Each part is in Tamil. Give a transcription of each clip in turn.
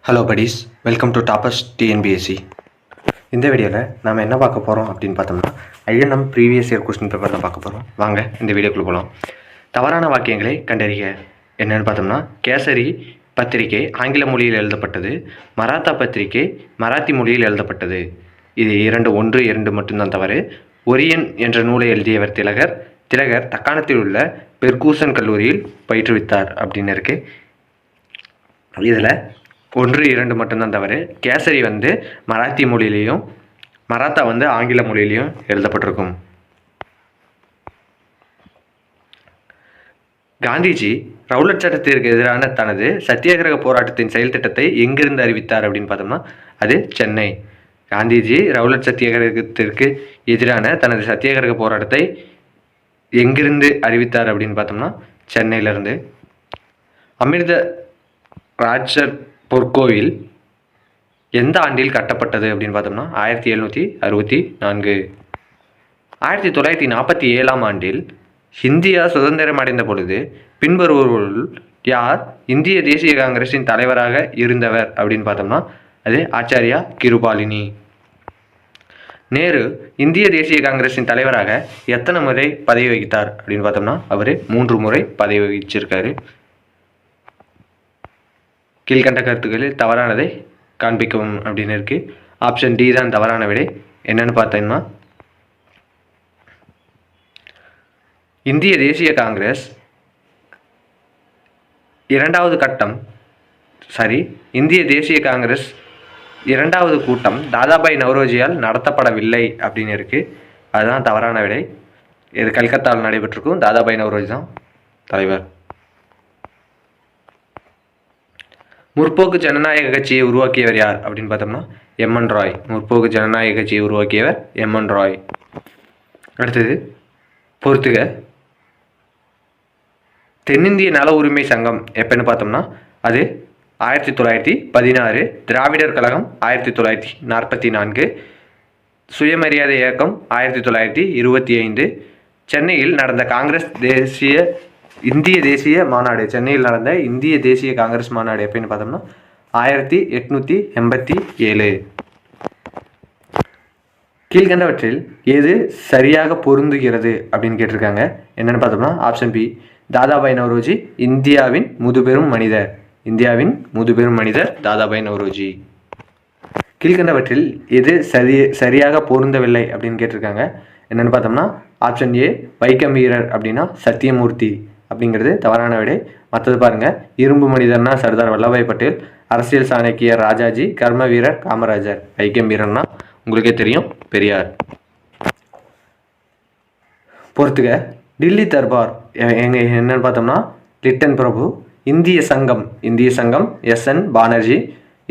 Hello buddies, welcome to toppers TNPSC. இந்த வீடியோவில் நாம் என்ன பார்க்க போகிறோம் அப்படின்னு பார்த்தோம்னா INM previous year question paper தான் பார்க்க போகிறோம். வாங்க இந்த வீடியோக்குள்ளே போகலாம். தவறான வாக்கியங்களை கண்டறிக. என்னென்னு பார்த்தோம்னா, கேசரி பத்திரிகை ஆங்கில மொழியில் எழுதப்பட்டது, மராத்தா பத்திரிகை மராத்தி மொழியில் எழுதப்பட்டது. இது 1 மட்டும்தான் தவறு. ஒரியன் என்ற நூலை எழுதியவர் திலகர். திலகர் தக்காணத்தில் உள்ள பெர்கூசன் கல்லூரியில் பயிற்றுவித்தார் அப்படின்னு இருக்குது. இதில் 1 மட்டும்தான் தவறு. கேசரி மராத்தி மொழியிலையும் மராத்தா ஆங்கில மொழியிலையும் எழுதப்பட்டிருக்கும். காந்திஜி ரவுலட் சட்டத்திற்கு எதிரான தனது சத்தியாகிரக போராட்டத்தின் செயல் திட்டத்தை எங்கிருந்து அறிவித்தார் அப்படின்னு பார்த்தோம்னா அது சென்னை. காந்திஜி ரவுலட் சத்தியாகிரகத்திற்கு எதிரான தனது சத்தியாகிரக போராட்டத்தை எங்கிருந்து அறிவித்தார் அப்படின்னு பார்த்தோம்னா சென்னையிலிருந்து. அமிர்த ராஜர் பொற்கோவில் எந்த ஆண்டில் கட்டப்பட்டது அப்படின்னு பார்த்தோம்னா 1764. 1947 ஆண்டில் இந்தியா சுதந்திரம் அடைந்த பொழுது பின்வருபவர்களுள் யார் இந்திய தேசிய காங்கிரஸின் தலைவராக இருந்தவர் அப்படின்னு பார்த்தோம்னா அது ஆச்சாரியா கிருபாலினி. நேரு இந்திய தேசிய காங்கிரஸின் தலைவராக எத்தனை முறை பதவி வகித்தார் அப்படின்னு பார்த்தோம்னா அவர் 3 முறை பதவி வகிச்சிருக்காரு. கீழ்கண்ட கருத்துக்களில் தவறானதை காண்பிக்கவும் அப்படின்னு இருக்கு. ஆப்ஷன் டி தான் தவறான விடை. என்னன்னு பார்த்தீங்கன்னா, இந்திய தேசிய காங்கிரஸ் இந்திய தேசிய காங்கிரஸ் 2வது கூட்டம் தாதாபாய் நவ்ரோஜியால் நடத்தப்படவில்லை அப்படின்னு இருக்கு. அதுதான் தவறான விடை. இது கல்கத்தாவில் நடைபெற்றிருக்கும். தாதாபாய் நவ்ரோஜி தான் தலைவர். முற்போக்கு ஜனநாயக கட்சியை உருவாக்கியவர் யார் அப்படின்னு பார்த்தோம்னா எம்என் ராய். முற்போக்கு ஜனநாயக கட்சியை உருவாக்கியவர் எம்என் ராய். அடுத்தது பொறுத்துக. தென்னிந்திய நல உரிமை சங்கம் எப்பன்னு பார்த்தோம்னா அது 1916. திராவிடர் கழகம் 1944. சுயமரியாதை இயக்கம் 1925. சென்னையில் நடந்த இந்திய தேசிய மாநாடு சென்னையில் நடந்த இந்திய தேசிய காங்கிரஸ் மாநாடு எப்படின்னு பார்த்தோம்னா 1887. கீழ்கண்டவற்றில் எது சரியாக பொருந்துகிறது அப்படின்னு கேட்டிருக்காங்க. என்னன்னு பார்த்தோம்னா ஆப்ஷன் பி, தாதாபாய் நவ்ரோஜி இந்தியாவின் முதுபெரும் மனிதர். இந்தியாவின் முதுபெரும் மனிதர் தாதாபாய் நவ்ரோஜி. கீழ்கண்டவற்றில் எது சரியாக பொருந்தவில்லை அப்படின்னு கேட்டிருக்காங்க. என்னென்னு பார்த்தோம்னா ஆப்ஷன் ஏ, வைக்கம் வீரர் அப்படின்னா சத்தியமூர்த்தி அப்படிங்கிறது தவறான விடை. மற்றது பாருங்க, இரும்பு மனிதர்னா சர்தார் வல்லபாய் பட்டேல், அரசியல் சாணக்கியர் ராஜாஜி, கர்ம வீரர் காமராஜர். வைக்கம் வீரர்னா உங்களுக்கே தெரியும், பெரியார். பொறுத்துக. டில்லி தர்பார் என்னன்னு பார்த்தோம்னா லிட்டன் பிரபு. இந்திய சங்கம் எஸ்என் பானர்ஜி.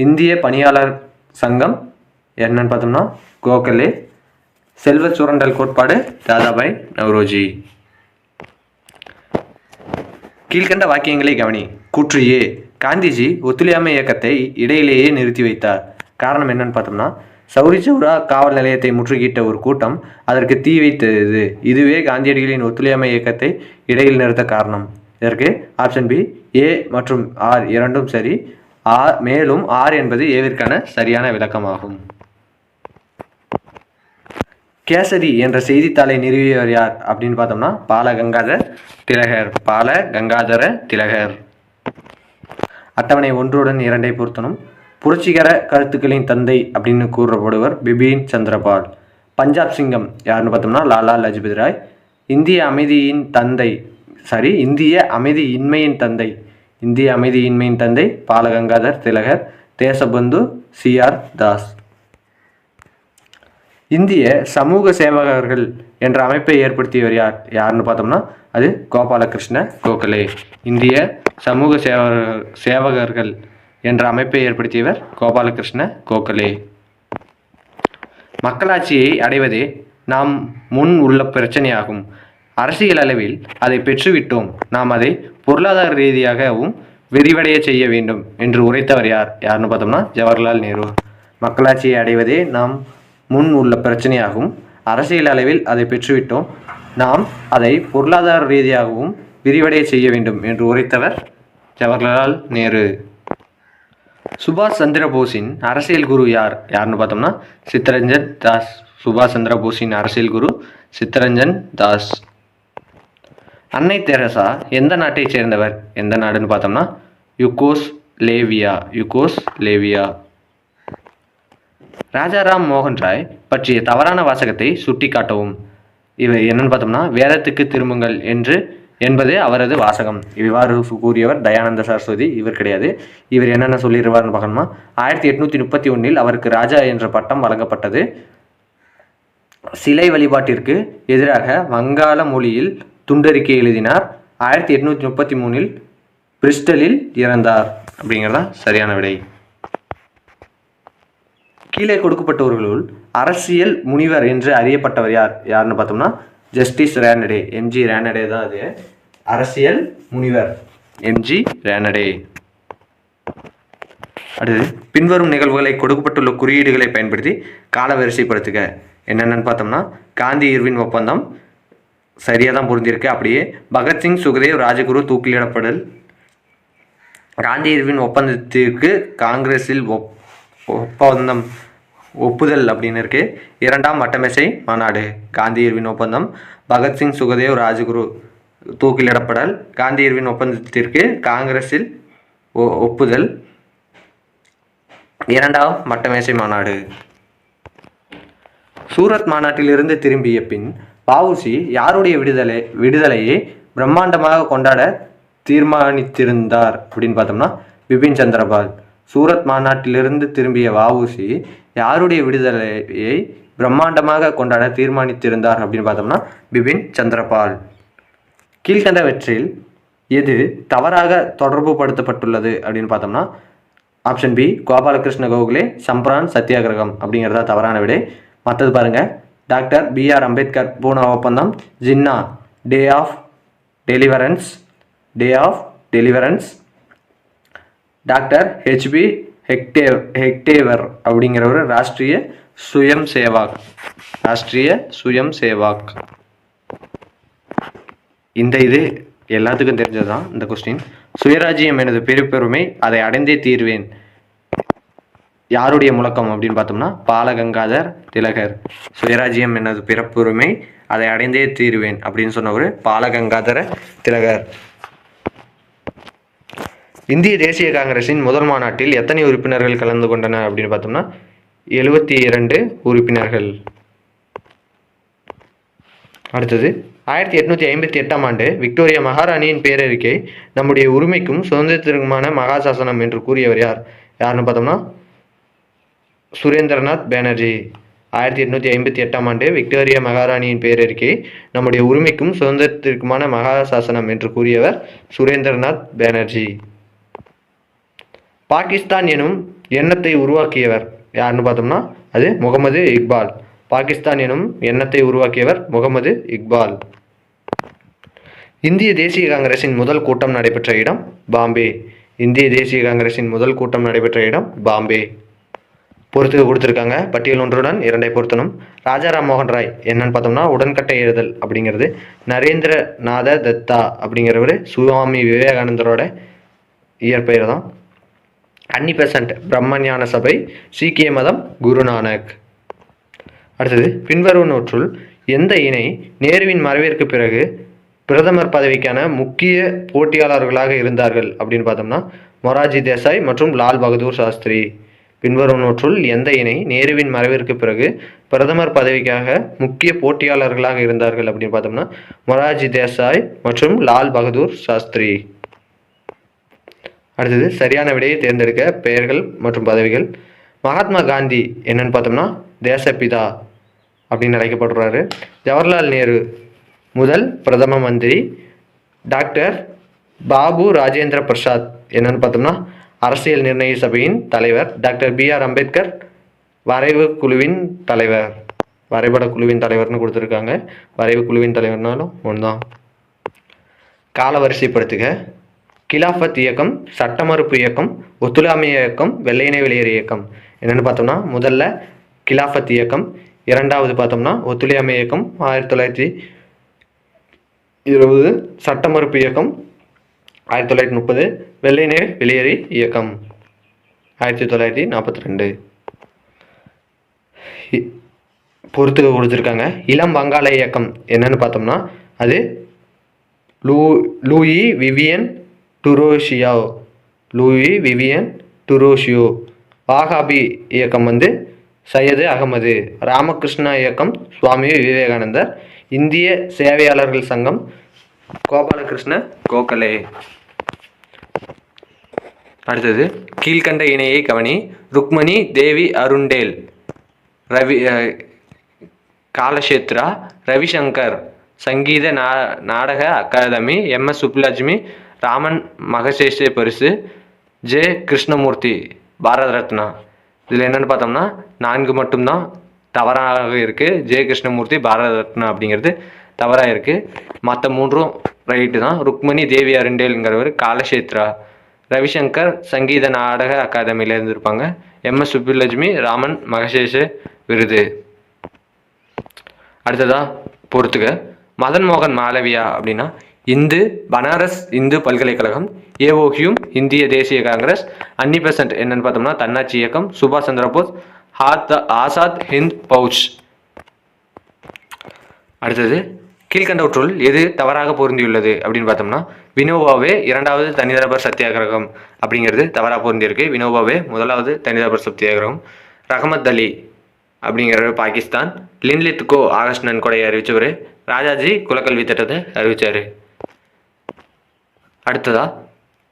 இந்திய பணியாளர் சங்கம் என்னன்னு பார்த்தோம்னா கோகலே. செல்வ சுரண்டல் கோட்பாடு தாதாபாய் நவ்ரோஜி. கீழ்கண்ட வாக்கியங்களை கவனி. கூற்று ஏ, காந்திஜி ஒத்துழையாமை இயக்கத்தை இடையிலேயே நிறுத்தி வைத்தார். காரணம் என்னன்னு பார்த்தோம்னா சௌரி சௌரா காவல் நிலையத்தை முற்றுகிட்ட ஒரு கூட்டம் அதற்கு தீ வைத்தது. இதுவே காந்தியடிகளின் ஒத்துழையாமை இயக்கத்தை இடையில் நிறுத்த காரணம். இதற்கு ஆப்ஷன் பி, ஏ மற்றும் ஆர் இரண்டும் சரி. மேலும் ஆர் என்பது ஏவிற்கான சரியான விளக்கமாகும். கேசரி என்ற செய்தித்தாளை நிறுவியவர் யார் அப்படின்னு பார்த்தோம்னா பாலகங்காதர திலகர். அட்டவணை 1 2 பொருத்தணும். புரட்சிகர கருத்துக்களின் தந்தை அப்படின்னு கூறப்படுவர் பிபின் சந்திரபால். பஞ்சாப் சிங்கம் யாருன்னு பார்த்தோம்னா லாலா லஜபதி ராய். இந்திய அமைதியின்மையின் தந்தை பாலகங்காதர் திலகர். தேசபந்து சிஆர் தாஸ். இந்திய சமூக சேவகர்கள் என்ற அமைப்பை ஏற்படுத்தியவர் யாருன்னு பார்த்தோம்னா அது கோபாலகிருஷ்ண கோகலே. இந்திய சமூக சேவகர்கள் என்ற அமைப்பை ஏற்படுத்தியவர் கோபாலகிருஷ்ண கோகலே. மக்களாட்சியை அடைவதே நாம் முன் உள்ள பிரச்சனையாகும். அரசியல் அளவில் அதை பெற்றுவிட்டோம். நாம் அதை பொருளாதார ரீதியாகவும் விரிவடைய செய்ய வேண்டும் என்று உரைத்தவர் யாருன்னு பார்த்தோம்னா ஜவஹர்லால் நேரு. மக்களாட்சியை அடைவதே நாம் முன் உள்ள பிரச்சனையாகும். அரசியல் அளவில் அதை பெற்றுவிட்டோம். நாம் அதை பொருளாதார ரீதியாகவும் விரிவடைய செய்ய வேண்டும் என்று உரைத்தவர் ஜவஹர்லால் நேரு. சுபாஷ் சந்திர போஸின் அரசியல் குரு யாருன்னு பார்த்தோம்னா சித்தரஞ்சன் தாஸ். சுபாஷ் சந்திர போஸின் அரசியல் குரு சித்தரஞ்சன் தாஸ். அன்னை தெரசா எந்த நாட்டை சேர்ந்தவர்? எந்த நாடுன்னு பார்த்தோம்னா யுகோஸ்லேவியா. ராஜாராம் மோகன் ராய் பற்றிய தவறான வாசகத்தை சுட்டி காட்டவும். இவர் என்னன்னு பார்த்தோம்னா வேதத்துக்கு திரும்புங்கள் என்பது அவரது வாசகம். இவ்வாறு கூறியவர் தயானந்த சரஸ்வதி. இவர் கிடையாது. இவர் என்னென்ன சொல்லிடுவார்னு பார்க்கணுமா, 1831 அவருக்கு ராஜா என்ற பட்டம் வழங்கப்பட்டது. சிலை வழிபாட்டிற்கு எதிராக வங்காள மொழியில் துண்டறிக்கை எழுதினார். 1833 பிரிஸ்டலில் இறந்தார். அப்படிங்கிறதா சரியான விடை. கீழே கொடுக்கப்பட்டவர்களுள் அரசியல் முனிவர் என்று அறியப்பட்டவர் யாருன்னு பார்த்தோம்னா ஜஸ்டிஸ் ரேனடே. எம்ஜி ரேனடே தான் அது அரசியல் முனிவர். எம்ஜி ரேனடே. அடுத்து பின்வரும் நிகழ்வுகளை கொடுக்கப்பட்டுள்ள குறியீடுகளை பயன்படுத்தி காலவரிசைப்படுத்துக. என்னென்னு பார்த்தோம்னா காந்தி இர்வின் ஒப்பந்தம் சரியாக தான் பொருந்திருக்கு. அப்படியே பகத்சிங் சுகதேவ் ராஜகுரு தூக்கிலிடப்படல். காந்தி இர்வின் ஒப்பந்தத்திற்கு காங்கிரஸில் ஒப்பந்தம் ஒப்புதல் அப்படின்னு இருக்கு. 2ஆம் வட்டமேசை மாநாடு. காந்தி இர்வின் ஒப்பந்தம், பகத்சிங் சுகதேவ் ராஜகுரு தூக்கிலிடப்படல், காந்தி இர்வின் ஒப்பந்தத்திற்கு காங்கிரஸில் ஒப்புதல், 2ஆம் வட்டமேசை மாநாடு. சூரத் மாநாட்டிலிருந்து திரும்பிய பின் வ.உ.சி. யாருடைய விடுதலையை பிரம்மாண்டமாக கொண்டாட தீர்மானித்திருந்தார் அப்படின்னு பார்த்தோம்னா பிபின் சந்திரபால். சூரத் மாநாட்டிலிருந்து திரும்பிய வ.உ.சி. யாருடைய விடுதலையை பிரம்மாண்டமாக கொண்டாட தீர்மானித்திருந்தார் அப்படின்னு பார்த்தோம்னா பிபின் சந்திரபால். கீழ்கண்டவற்றில் எது தவறாக தொடர்பு படுத்தப்பட்டுள்ளது அப்படின்னு பார்த்தோம்னா ஆப்ஷன் பி கோபாலகிருஷ்ண கோகலே சம்பரான் சத்தியாகிரகம் அப்படிங்கிறதா தவறான விடை. மற்றது பாருங்க, டாக்டர் B.R. அம்பேத்கர் பூனா ஒப்பந்தம், Jinnah day of deliverance, doctor H.B. ஹெக்டேவர் அப்படிங்கிறவர் ராஷ்ட்ரிய சுயம் சேவாக். இந்த இது எல்லாத்துக்கும் தெரிஞ்சதுதான் இந்த கொஸ்டின். சுயராஜ்யம் எனது பெரும்பெருமை, அதை அடைந்தே தீர்வேன் யாருடைய முழக்கம் அப்படின்னு பார்த்தோம்னா பாலகங்காதர் திலகர். சுயராஜ்யம் எனது பிறப்புரிமை, அதை அடைந்தே தீர்வேன் அப்படின்னு சொன்னவர் பாலகங்காதர திலகர். இந்திய தேசிய காங்கிரஸின் முதல் மாநாட்டில் எத்தனை உறுப்பினர்கள் கலந்து கொண்டனர் அப்படின்னு பார்த்தோம்னா 72 உறுப்பினர்கள். அடுத்தது 1858ஆம் ஆண்டு விக்டோரியா மகாராணியின் பேரறிக்கை நம்முடைய உரிமைக்கும் சுதந்திரத்திற்குமான மகாசாசனம் என்று கூறியவர் யாருன்னு பார்த்தோம்னா சுரேந்திரநாத் பானர்ஜி. 1858ஆம் ஆண்டு விக்டோரியா மகாராணியின் பேரறிக்கை நம்முடைய உரிமைக்கும் சுதந்திரத்திற்குமான மகாசாசனம் என்று கூறியவர் சுரேந்திரநாத் பானர்ஜி. பாகிஸ்தான் எனும் எண்ணத்தை உருவாக்கியவர் யாருன்னு பார்த்தோம்னா அது முகமது இக்பால். பாகிஸ்தான் எனும் எண்ணத்தை உருவாக்கியவர் முகமது இக்பால். இந்திய தேசிய காங்கிரஸின் முதல் கூட்டம் நடைபெற்ற இடம் பாம்பே. இந்திய தேசிய காங்கிரஸின் முதல் கூட்டம் நடைபெற்ற இடம் பாம்பே. பொறுத்துக்க கொடுத்துருக்காங்க. பட்டியல் ஒன்றுடன் 2ஐ பொருத்தணும். ராஜாராம் மோகன் ராய் என்னன்னு பார்த்தோம்னா உடன்கட்டை எழுதல் அப்படிங்கிறது. நரேந்திரநாத தத்தா அப்படிங்கிறவர் சுவாமி விவேகானந்தரோட இயற்பெயர் தான். அன்னி பெசன்ட் பிரம்மஞான சபை, சீக்கிய மதம் குருநானக். அடுத்தது பின்வருவனவற்றுள் எந்த இணை நேருவின் மறைவிற்கு பிறகு பிரதமர் பதவிக்கான முக்கிய போட்டியாளர்களாக இருந்தார்கள் அப்படின்னு பார்த்தோம்னா மொரார்ஜி தேசாய் மற்றும் லால் பகதூர் சாஸ்திரி. பின்வருவனவற்றுள் எந்த இணை நேருவின் மறைவிற்கு பிறகு பிரதமர் பதவிக்காக முக்கிய போட்டியாளர்களாக இருந்தார்கள் அப்படின்னு பார்த்தோம்னா மொரார்ஜி தேசாய் மற்றும் லால் பகதூர் சாஸ்திரி. அடுத்தது சரியான விடையை தேர்ந்தெடுக்க பெயர்கள் மற்றும் பதவிகள். மகாத்மா காந்தி என்னன்னு பார்த்தோம்னா தேசப்பிதா அப்படின்னு அழைக்கப்படுறாரு. ஜவஹர்லால் நேரு முதல் பிரதம மந்திரி. டாக்டர் பாபு ராஜேந்திர பிரசாத் என்னன்னு பார்த்தோம்னா அரசியல் நிர்ணய சபையின் தலைவர். Doctor B.R. அம்பேத்கர் வரைவு குழுவின் தலைவர். வரைபட குழுவின் தலைவர்னு கொடுத்துருக்காங்க. வரைவு குழுவின் தலைவர்னாலும் ஒன்றுதான். காலவரிசைப்படுத்துக. கிலாஃபத் இயக்கம், சட்ட மறுப்பு இயக்கம், ஒத்துழையாமை இயக்கம், வெள்ளையனே வெளியேறு இயக்கம். என்னென்னு பார்த்தோம்னா முதல்ல கிலாஃபத் இயக்கம், 2வது பார்த்தோம்னா ஒத்துழையாமை இயக்கம் 1920, சட்ட மறுப்பு இயக்கம் 1930, வெள்ளையனே வெளியேறு இயக்கம் 1942. பொறுத்துக்க கொடுத்துருக்காங்க. இளம் வங்காள இயக்கம் என்னன்னு பார்த்தோம்னா அது லூயி விவியன் டுரோஷியோ. வாகாபி இயக்கம் சையது அகமது. ராமகிருஷ்ணா இயக்கம் சுவாமி விவேகானந்தர். இந்திய சேவையாளர்கள் சங்கம் கோபாலகிருஷ்ண கோகலே. அடுத்தது கீழ்கண்ட இணையை கவனி. ருக்மணி தேவி அருண்டேல், காலக்ஷேத்ரா, ரவிசங்கர் சங்கீத நாடக அகாதமி, MS சுப்புலட்சுமி ராமன் மகசேஷே பரிசு, ஜே கிருஷ்ணமூர்த்தி பாரத ரத்னா. இதில் என்னென்னு பார்த்தோம்னா 4 மட்டும்தான் தவறாக இருக்குது. ஜே கிருஷ்ணமூர்த்தி பாரத ரத்னா அப்படிங்கிறது தவறாக இருக்குது. மற்ற 3ம் ரைட்டு தான். ருக்மணி தேவி அருண்டேல்ங்கிறவர் காலக்ஷேத்ரா, ரவிசங்கர் சங்கீத நாடக அகாதமியில் இருந்திருப்பாங்க, MS சுப்புலட்சுமி ராமன் மகசேஷே விருது. அடுத்ததா பொறுத்துக்க. மதன் மோகன் மாலவியா அப்படின்னா பனாரஸ் இந்து பல்கலைக்கழகம், ஏஓஹியூம் இந்திய தேசிய காங்கிரஸ், அன்னி-பெசன்ட் என்னன்னு பார்த்தோம்னா தன்னாட்சி இயக்கம், சுபாஷ் சந்திரபோஸ் ஆசாத் ஹிந்த் பவுச். அடுத்தது கீழ்கண்டவற்றுள் எது தவறாக பொருந்தியுள்ளது அப்படின்னு பார்த்தோம்னா வினோபாவே 2வது தனிநபர் சத்தியாகிரகம் அப்படிங்கிறது தவறாக பொருந்தியிருக்கு. வினோபாவே 1வது தனிநபர் சத்தியாகிரகம். ரஹமத் அலி அப்படிங்கிறவர் பாகிஸ்தான். லின்லித் கோ ஆகஸ்ட் நன்கொடையை அறிவிச்சவர். ராஜாஜி குலக்கல்வி திட்டத்தை அறிவித்தார். அடுத்ததா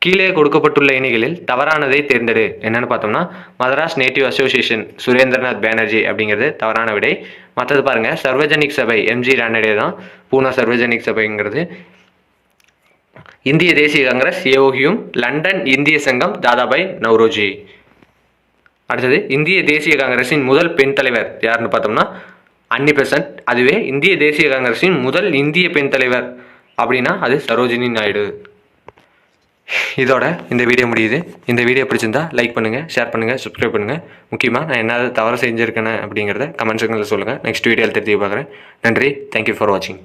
கீழே கொடுக்கப்பட்டுள்ள இணைகளில் தவறானதை தேர்ந்தெடு என்னன்னு பார்த்தோம்னா மதராஸ் நேட்டிவ் அசோசியேஷன் சுரேந்திரநாத் பானர்ஜி அப்படிங்கிறது தவறான விடை. மற்றது பாருங்க சர்வஜனிக் சபை MG ரானடே தான். பூனா சர்வஜனிக் சபைங்கிறது. இந்திய தேசிய காங்கிரஸ் ஏஓஹியூம். லண்டன் இந்திய சங்கம் தாதாபாய் நவ்ரோஜி. அடுத்தது இந்திய தேசிய காங்கிரஸின் முதல் பெண் தலைவர் யாருன்னு பார்த்தோம்னா அன்னி-பெசன்ட். அதுவே இந்திய தேசிய காங்கிரஸின் முதல் இந்திய பெண் தலைவர் அப்படின்னா அது சரோஜினி நாயுடு. இதோட இந்த வீடியோ முடியுது. இந்த வீடியோ பிடிச்சிருந்தா லைக் பண்ணுங்கள், ஷேர் பண்ணுங்கள், சப்ஸ்கிரைப் பண்ணுங்கள். முக்கியமாக நான் என்ன தவறு செஞ்சுருக்கேன் அப்படிங்கிறத கமெண்ட் செக்ஷனில் சொல்லுங்கள். நெக்ஸ்ட் வீடியோவில் தெரிஞ்சு பார்க்குறேன். நன்றி. தேங்க்யூ ஃபார் வாட்சிங்.